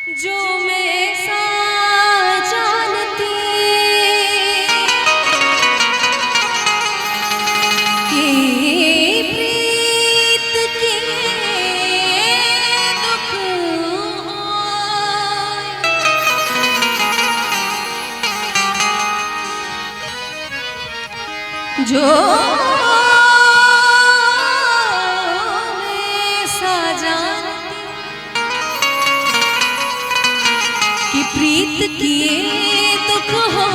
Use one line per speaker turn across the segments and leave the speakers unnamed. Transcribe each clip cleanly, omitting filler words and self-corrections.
जो मैं सा जानती कि प्रीत के दुख होय, जो मैं सा जानती कि प्रीत किए दुख हो,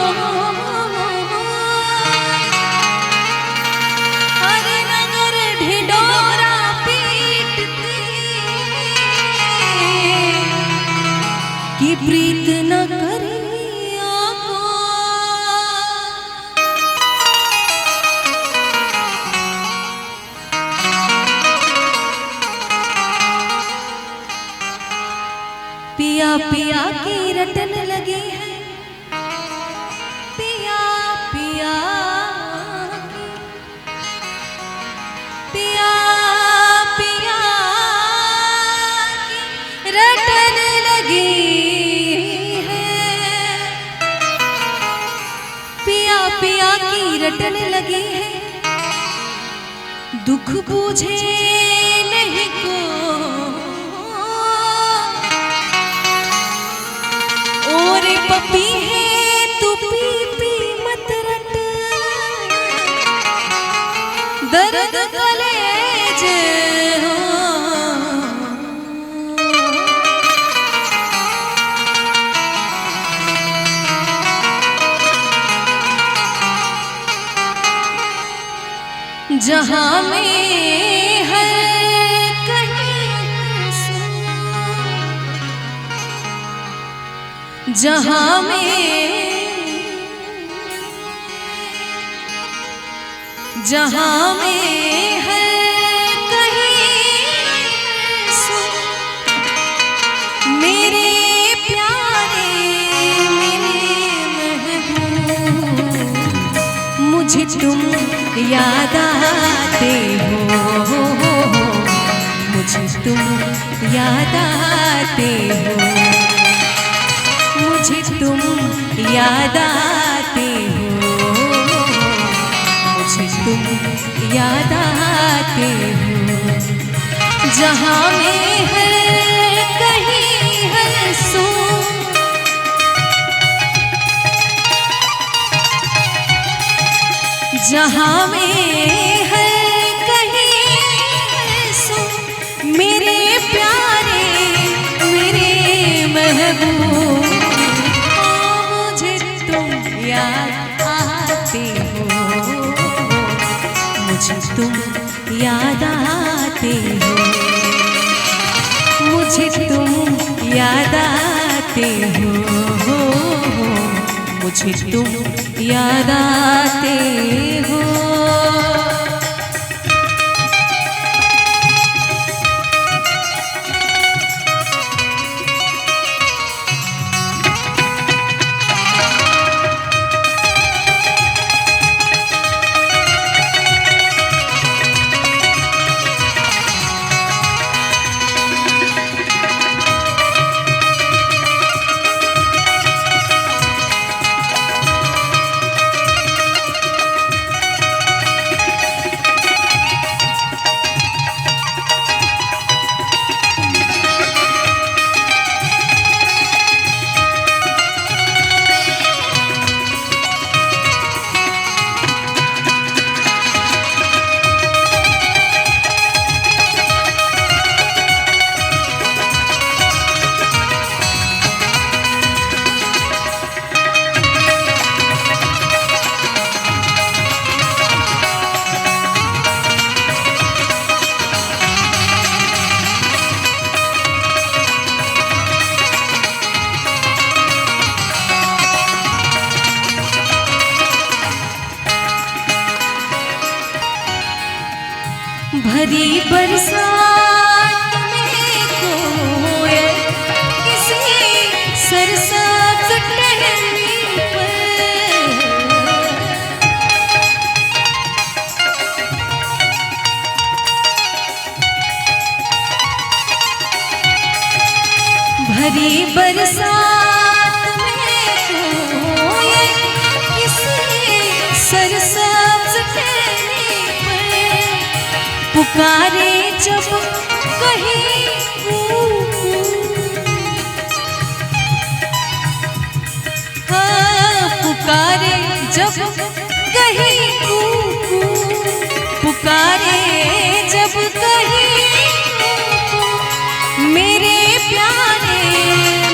हरे नगर ढिंढोरा पीटती कि प्रीत न करिया को। पिया पिया की रटन लगी है, पिया पिया की, पिया पिया की रटन लगी है, पिया पिया की रटन लगी है, दुख बूझे नहीं को। पपी है तू पी पी मत रट, दर्द कलेज हो। जहाँ में हर जहाँ में है कहीं सो मेरे प्यारे मेरे महबूब, मुझे तुम याद आते हो, मुझे तुम याद आते हो, मुझे तुम याद आते हो, मुझे तुम याद आते हो। जहाँ में है कहीं है सो जहाँ में है कहीं है सो मेरे प्यारे मेरे महबूब, याद आते हो, मुझे तुम याद आते हो, मुझे तुम याद आते हो, मुझे तुम याद आते हो। भरी बरसात में कोयल किसी सरसाज टहनी पर, भरी बरसात में कोई किसी सरसब्ज टहनी पर पुकारे जब कहीं पुकारे जब कहीं पुकारे जब कहीं मेरे प्यारे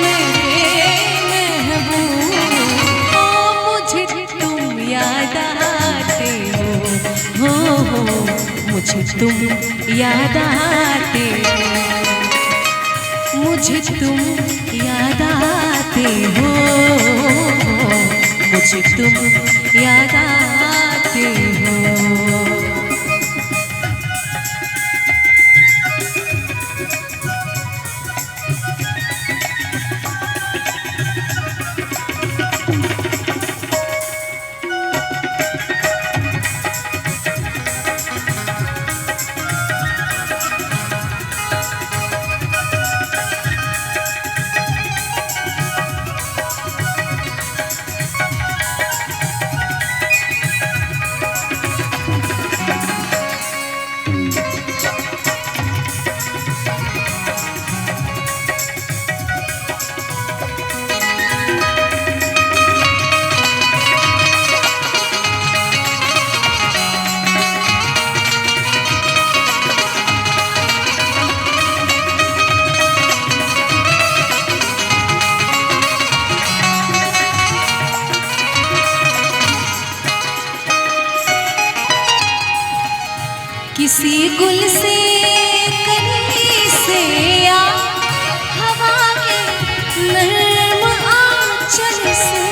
मेरे महबूब मुझे तुम याद आते हो मुझे तुम याद आते हो मुझे तुम याद आते हो मुझे तुम याद आते हो। किसी गुल से कली से या हवा के नर्म आंचल से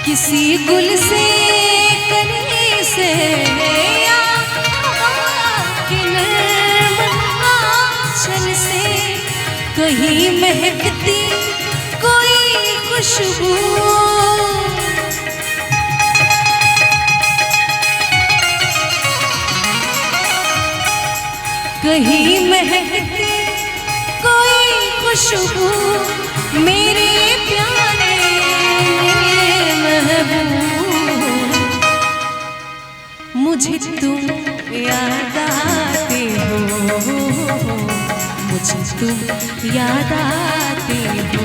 किसी गुल से कली से या हवा के नर्म आंचल से कहीं महकती कोई खुशबू कहीं महकती कोई खुशबू मेरे प्यारे महबूब मुझे तुम याद आते हो मुझे तुम याद आते हो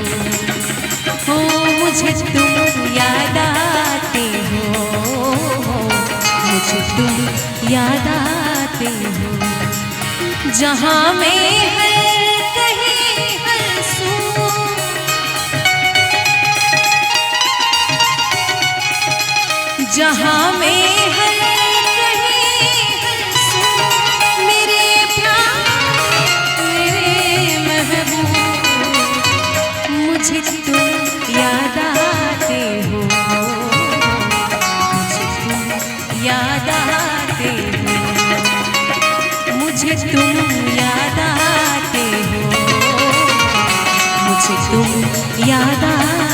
मुझे तुम याद आते हो मुझे तुम याद आते हो जहाँ मैं हर कहीं हंसूं जहाँ मैं हर मुझे तुम याद आते हो मुझे तुम याद आते हो मुझे तुम याद आते हो मुझे तुम याद आते